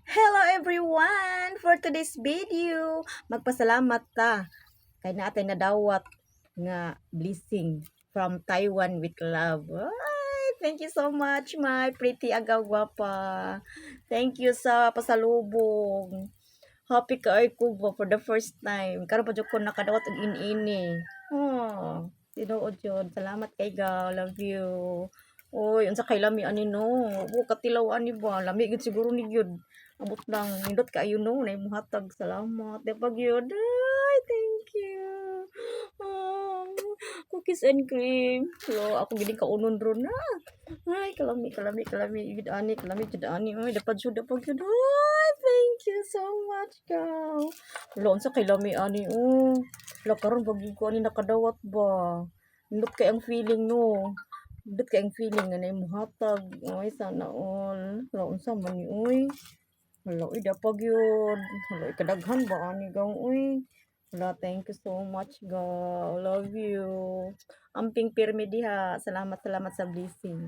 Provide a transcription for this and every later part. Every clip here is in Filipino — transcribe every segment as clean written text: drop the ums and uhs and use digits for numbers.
Hello everyone! For today's video, magpasalamat ta kay natin nadawat nga blessing from Taiwan with love. Ay, thank you so much, my pretty agawapa. Thank you sa pasalubong. Happy ka ay kubo for the first time. Karon pa jud ko nakadawat og ini. Oh, tinuod jud. Salamat kay ga. Love you. Oy, unsa kay lami ani no? O katilaw ani ba? Lami gid siguro ni gyud. Abot lang nindot kaayo no, nay muhatag. Salamat. Depag yun. Ay, thank you. Oh, cookies and cream. Lo, ako gid kaunon ron na. Ay, kalami gid ani, kalami gid ani. Ay, dapat jud. Ay, thank you so much, ka. Lo, unsa kay lami ani? Oh, la karon bagi ko ani nakadawat ba? Nindot kay ang feeling no. Nindot kay ang feeling nga nay muhatag. Ay, sana all. Lo, unsa man ni uy? Hala, uy, dapag yun. Hala, kadaghan ba ani gaw, uy. Hala, thank you so much, ga. Love you. Amping pirmi diha. Salamat sa blessings.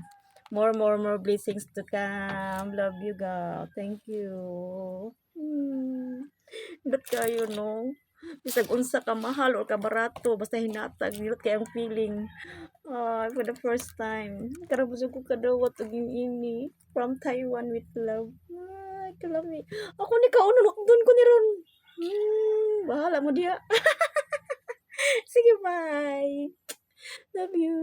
More blessings to come. Love you, ga. Thank you. Ba't kayo, no? Bisag unsa ka mahal or ka barato, basta hinatag, nilot kay ang feeling. For the first time. Karabusog ko kadawat og ini from Taiwan with love. Ay, kalami. Ako ni kauno doon ko ni ron. Bahala mo diha. Sige, bye. Love you.